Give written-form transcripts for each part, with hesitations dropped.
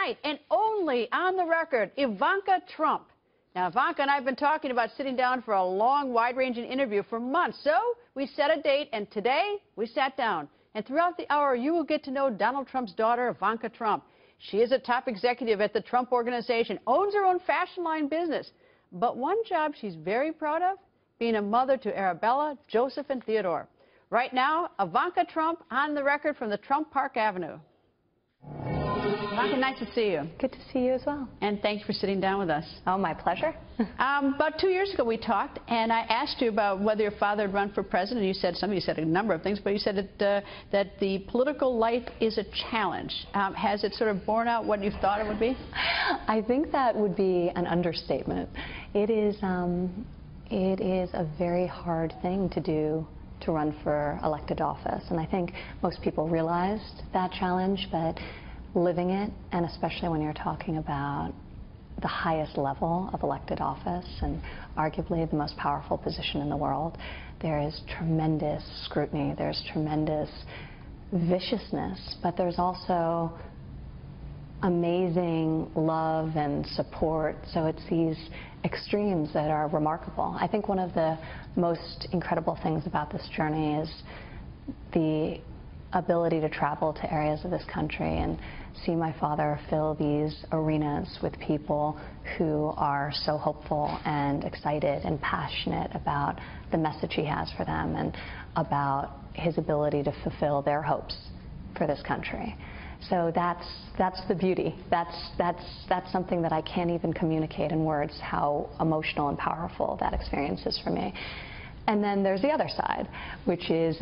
tonight, and only on the record, Ivanka Trump. Now, Ivanka and I have been talking about sitting down for a long, wide-ranging interview for months. So we set a date, and today we sat down. And throughout the hour, you will get to know Donald Trump's daughter, Ivanka Trump. She is a top executive at the Trump Organization, owns her own fashion line business. But one job she's very proud of, being a mother to Arabella, Joseph, and Theodore. Right now, Ivanka Trump on the record from the Trump Park Avenue. Ivanka, nice to see you. Good to see you as well. And thanks for sitting down with us. Oh, my pleasure. About 2 years ago we talked, and I asked you about whether your father had run for president. You said something. You said a number of things, but you said that the political life is a challenge. Has it sort of borne out what you thought it would be? I think that would be an understatement. It is a very hard thing to do, to run for elected office, and I think most people realized that challenge, but living it, and especially when you're talking about the highest level of elected office and arguably the most powerful position in the world, there is tremendous scrutiny, there's tremendous viciousness, but there's also amazing love and support. So it's these extremes that are remarkable. I think one of the most incredible things about this journey is the ability to travel to areas of this country and see my father fill these arenas with people who are so hopeful and excited and passionate about the message he has for them and about his ability to fulfill their hopes for this country. So that's the beauty. That's something that I can't even communicate in words, how emotional and powerful that experience is for me. And then there's the other side, which is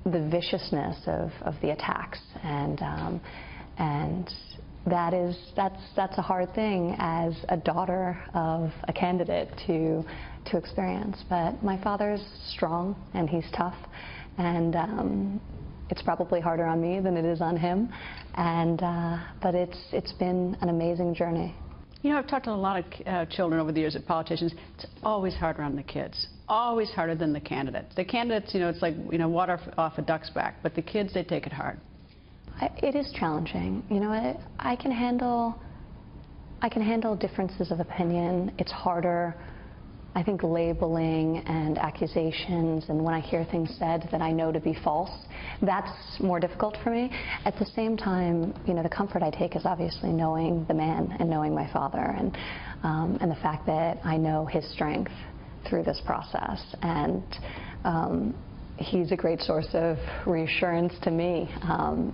the viciousness of the attacks, and that's a hard thing as a daughter of a candidate to experience. But my father's strong and he's tough, and it's probably harder on me than it is on him, and but it's been an amazing journey. You know, I've talked to a lot of children over the years at politicians. It's always harder on the kids. Always harder than the candidates. The candidates, you know, it's like, you know, water off a duck's back. But the kids, they take it hard. It is challenging. You know, I can handle differences of opinion. It's harder, I think, labeling and accusations, and when I hear things said that I know to be false, that's more difficult for me. At the same time, you know, the comfort I take is obviously knowing the man and knowing my father, and the fact that I know his strength through this process, and he's a great source of reassurance to me,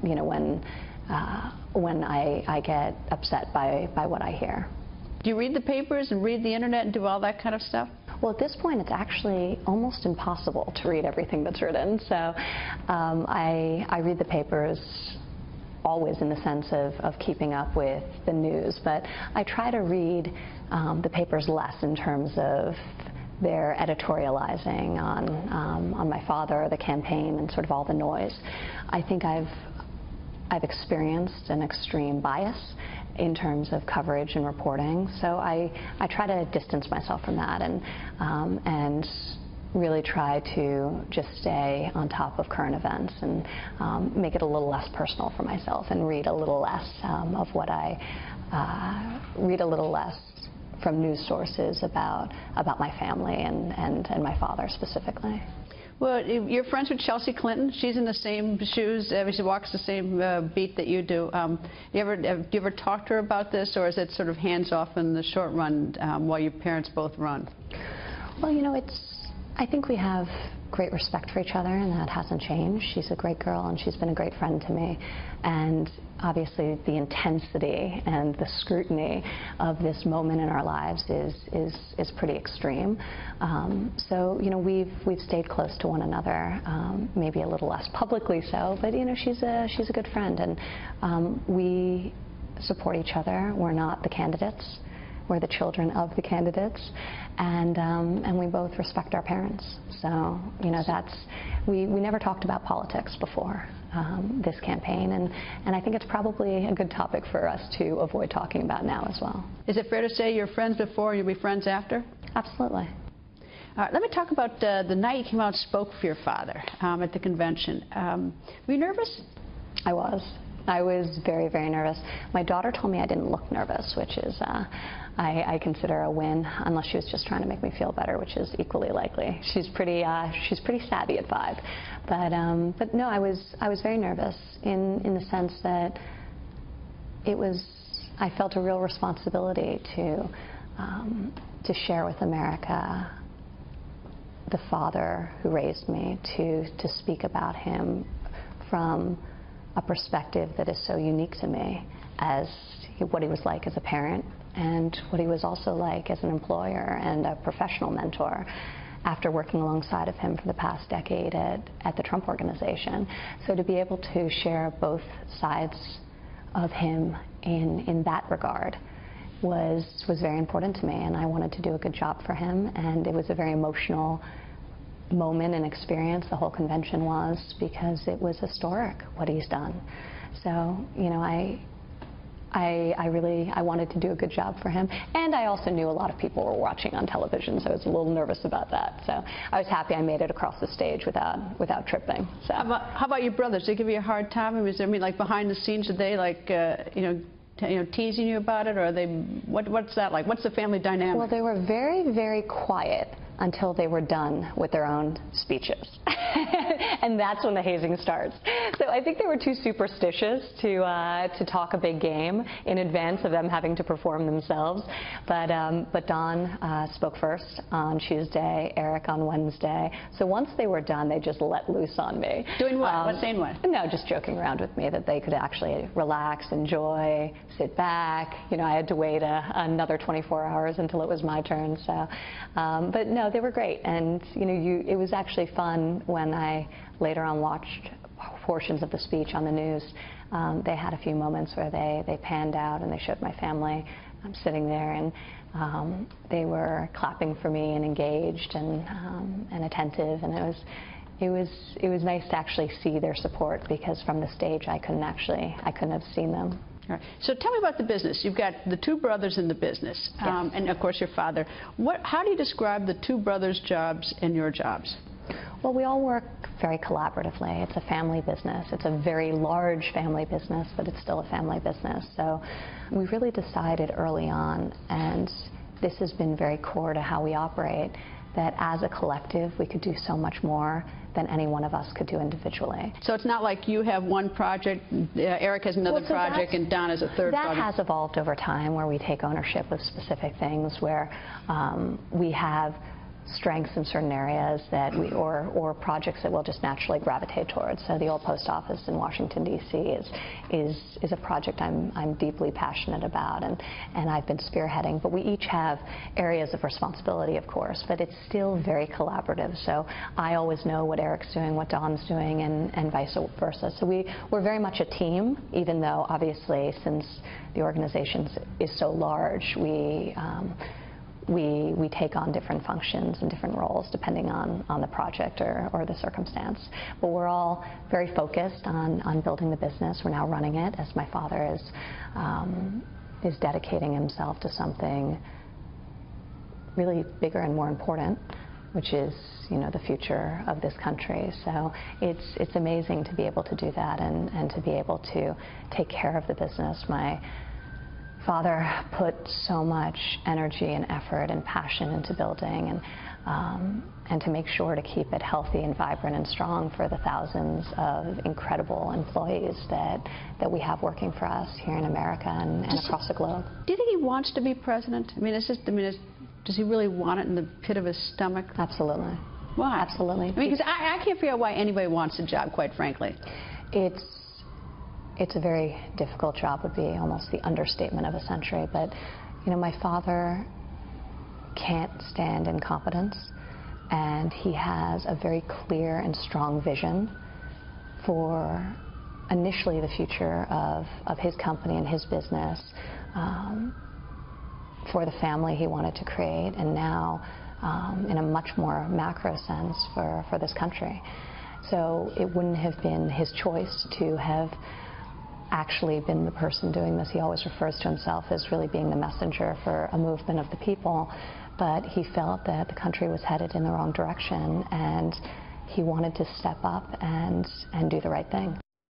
you know, when I get upset by what I hear. Do you read the papers and read the internet and do all that kind of stuff? Well, at this point, it's actually almost impossible to read everything that's written. So I read the papers always in the sense of keeping up with the news, but I try to read the papers less in terms of their editorializing on my father, the campaign, and sort of all the noise. I think I've experienced an extreme bias in terms of coverage and reporting, so I try to distance myself from that and really try to just stay on top of current events and make it a little less personal for myself and read a little less of what I read a little less from news sources about my family and my father specifically. Well, you're friends with Chelsea Clinton. She's in the same shoes. She walks the same beat that you do. Do you ever talk to her about this, or is it sort of hands off in the short run while your parents both run? Well, you know, I think we have great respect for each other, and that hasn't changed. She's a great girl, and she's been a great friend to me. And obviously, the intensity and the scrutiny of this moment in our lives is pretty extreme. So, you know, we've stayed close to one another, maybe a little less publicly so, but you know, she's a good friend, and we support each other. We're not the candidates. We're the children of the candidates, and we both respect our parents. So, you know, we never talked about politics before this campaign, and I think it's probably a good topic for us to avoid talking about now as well. Is it fair to say you're friends before, you'll be friends after? Absolutely. All right, let me talk about the night you came out and spoke for your father at the convention. Were you nervous? I was. I was very, very nervous. My daughter told me I didn't look nervous, which is, I consider a win, unless she was just trying to make me feel better, which is equally likely. She's pretty savvy at 5. But no, I was very nervous in the sense that I felt a real responsibility to share with America the father who raised me, to speak about him from a perspective that is so unique to me, as what he was like as a parent and what he was also like as an employer and a professional mentor after working alongside of him for the past decade at the Trump Organization. So to be able to share both sides of him in that regard was very important to me, and I wanted to do a good job for him, and it was a very emotional moment and experience, the whole convention was, because it was historic what he's done. So, you know, I wanted to do a good job for him, and I also knew a lot of people were watching on television, so I was a little nervous about that. So I was happy I made it across the stage without tripping. So how about your brothers? Did they give you a hard time? Was there, like behind the scenes, did they teasing you about it, or are they? What's that like? What's the family dynamic? Well, they were very, very quiet until they were done with their own speeches. And that's when the hazing starts. So I think they were too superstitious to talk a big game in advance of them having to perform themselves. But Don spoke first on Tuesday, Eric on Wednesday. So once they were done, they just let loose on me. Doing what? What, saying what? No, just joking around with me that they could actually relax, enjoy, sit back. You know, I had to wait another 24 hours until it was my turn. So, but no, they were great. And you know, it was actually fun when I later on watched portions of the speech on the news. They had a few moments where they panned out and they showed my family. I'm sitting there, and they were clapping for me and engaged and attentive, and it was nice to actually see their support, because from the stage I couldn't have seen them. All right. So tell me about the business. You've got the two brothers in the business, yes. And of course your father. How do you describe the two brothers' jobs and your jobs? Well, we all work very collaboratively. It's a family business. It's a very large family business, but it's still a family business. So we really decided early on, and this has been very core to how we operate, that as a collective we could do so much more than any one of us could do individually. So it's not like you have one project, Eric has another project, and Don has a third project? That has evolved over time, where we take ownership of specific things, where we have strengths in certain areas that or projects that we'll just naturally gravitate towards. So the old post office in Washington, D.C. is a project I'm deeply passionate about, and I've been spearheading. But we each have areas of responsibility, of course, but it's still very collaborative. So I always know what Eric's doing, what Don's doing, and vice versa. So we're very much a team, even though obviously since the organization is so large, we take on different functions and different roles depending on the project or the circumstance. But we're all very focused on building the business. We're now running it, as my father is dedicating himself to something really bigger and more important, which is, you know, the future of this country. So it's amazing to be able to do that and to be able to take care of the business. My father put so much energy and effort and passion into building, and to make sure to keep it healthy and vibrant and strong for the thousands of incredible employees that we have working for us here in America and across the globe. Do you think he wants to be president? I mean, does he really want it in the pit of his stomach? Absolutely. Why? Absolutely. I mean, because I can't figure out why anybody wants a job, quite frankly. It's a very difficult job, would be almost the understatement of a century. But, you know, my father can't stand incompetence, and he has a very clear and strong vision for initially the future of his company and his business, for the family he wanted to create, and now in a much more macro sense for this country. So it wouldn't have been his choice to have actually been the person doing this. He always refers to himself as really being the messenger for a movement of the people, but he felt that the country was headed in the wrong direction, and he wanted to step up and do the right thing.